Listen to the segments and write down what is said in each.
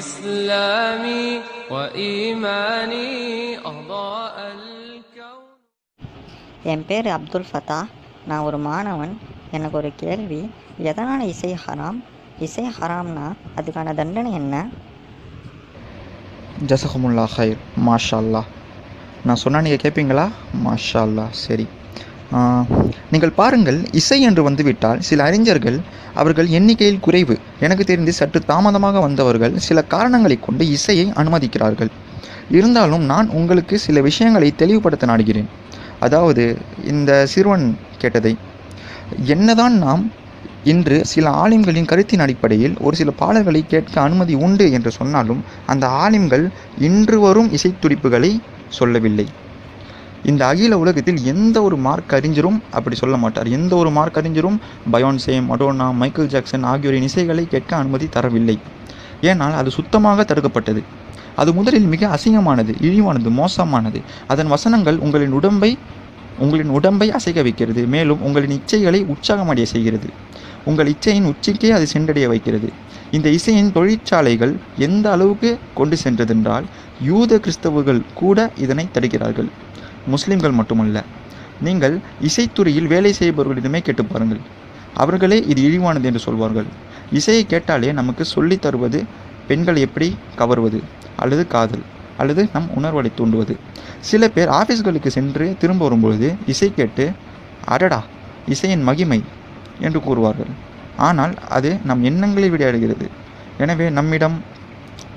إسلامي وإيماني أضاء الكون. என் பேர் அப்துல் ஃபத்தா. நான் ஒரு மாணவன். எனக்கு ஒரு கேள்வி. எதனால் இசை ஹராம்? இசை ஹராம்னா அதுக்கான தண்டனை என்ன? ஜஸகுமுல்லா ஹைர். மாஷா அல்லாஹ். நான் சொன்னால் நீங்கள் கேட்பீங்களா? மாஷா அல்லாஹ். சரி, நீங்கள் பாருங்கள், இசை என்று வந்துவிட்டால் சில அறிஞர்கள், அவர்கள் எண்ணிக்கையில் குறைவு, எனக்கு தெரிந்து சற்று தாமதமாக வந்தவர்கள் சில காரணங்களை கொண்டு இசையை அனுமதிக்கிறார்கள். இருந்தாலும் நான் உங்களுக்கு சில விஷயங்களை தெளிவுபடுத்த நாடுகிறேன். அதாவது, இந்த சிறுவன் கேட்டதை, என்னதான் நாம் இன்று சில ஆலிம்களின் கருத்தின் அடிப்படையில் ஒரு சில பாடல்களை கேட்க அனுமதி உண்டு என்று சொன்னாலும் அந்த ஆலிம்கள் இன்று வரும் இசைத்துடிப்புகளை சொல்லவில்லை. இந்த அகில உலகத்தில் எந்த ஒரு மார்க் அறிஞரும் அப்படி சொல்ல மாட்டார். எந்த ஒரு மார்க் அறிஞரும் பயோன்சே, மடோனா, மைக்கேல் ஜாக்சன் ஆகியோரின் இசைகளை கேட்க அனுமதி தரவில்லை. ஏனால் அது சுத்தமாக தடுக்கப்பட்டது. அது முதலில் மிக அசிங்கமானது, இழிவானது, மோசமானது. அதன் வசனங்கள் உங்களின் உடம்பை அசைக்க வைக்கிறது. மேலும் உங்களின் இச்சைகளை உற்சாகமடைய செய்கிறது. உங்கள் இச்சையின் உச்சிக்கே அது சென்றடைய வைக்கிறது. இந்த இசையின் தொழிற்சாலைகள் எந்த அளவுக்கு கொண்டு சென்றதென்றால் யூத கிறிஸ்தவர்கள் கூட இதனை தடுக்கிறார்கள். முஸ்லிம்கள் மட்டுமல்ல, நீங்கள் இசைத்துறையில் வேலை செய்பவர்களிடமே கேட்டு பாருங்கள். அவர்களே இது இழிவானது என்று சொல்வார்கள். இசையை கேட்டாலே நமக்கு சொல்லி தருவது பெண்களை எப்படி கவர்வது, அல்லது காதல், அல்லது நம் உணர்வலை தூண்டுவது. சில பேர் ஆஃபீஸ்களுக்கு சென்று திரும்ப வரும்பொழுது இசை கேட்டு அடடா இசையின் மகிமை என்று கூறுவார்கள். ஆனால் அது நம் எண்ணங்களை விடையாடுகிறது. எனவே நம்மிடம்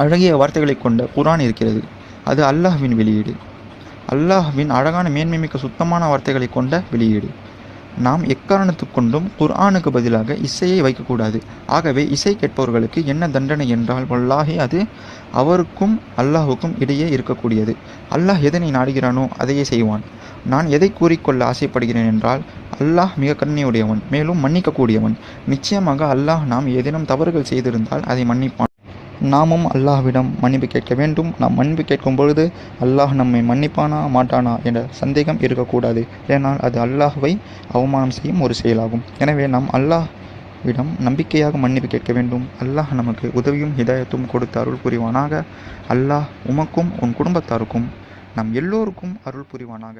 அழகிய வார்த்தைகளை கொண்ட குர்ஆன் இருக்கிறது. அது அல்லாஹ்வின் வெளியீடு. அல்லாஹ்வின் அழகான மேன்மைமிக்க சுத்தமான வார்த்தைகளை கொண்ட வெளியீடு. நாம் எக்காரணத்துக் கொண்டும் குர்ஆனுக்கு பதிலாக இசையை வைக்கக்கூடாது. ஆகவே இசை கேட்பவர்களுக்கு என்ன தண்டனை என்றால், வல்லாஹி அது அவருக்கும் அல்லாஹுக்கும் இடையே இருக்கக்கூடியது. அல்லாஹ் எதனை நாடுகிறானோ அதையே செய்வான். நான் எதை கூறிக்கொள்ள ஆசைப்படுகிறேன் என்றால், அல்லாஹ் மிக கருணையுடையவன், மேலும் மன்னிக்கக்கூடியவன். நிச்சயமாக அல்லாஹ் நாம் ஏதேனும் தவறுகள் செய்திருந்தால் அதை மன்னிப்பான். நாமும் அல்லாஹ்விடம் மன்னிப்பு கேட்க வேண்டும். நாம் மன்னிப்பு கேட்கும் பொழுது அல்லாஹ் நம்மை மன்னிப்பானா மாட்டானா என்ற சந்தேகம் இருக்கக்கூடாது. ஏனால் அது அல்லாஹ்வை அவமானம் செய்யும் ஒரு செயலாகும். எனவே நாம் அல்லாஹ்விடம் நம்பிக்கையாக மன்னிப்பு கேட்க வேண்டும். அல்லாஹ் நமக்கு உதவியும் ஹிதாயத்தும் கொடுத்து அருள் புரிவானாக. அல்லாஹ் உமக்கும் உன் குடும்பத்தாருக்கும் நம் எல்லோருக்கும் அருள் புரிவானாக.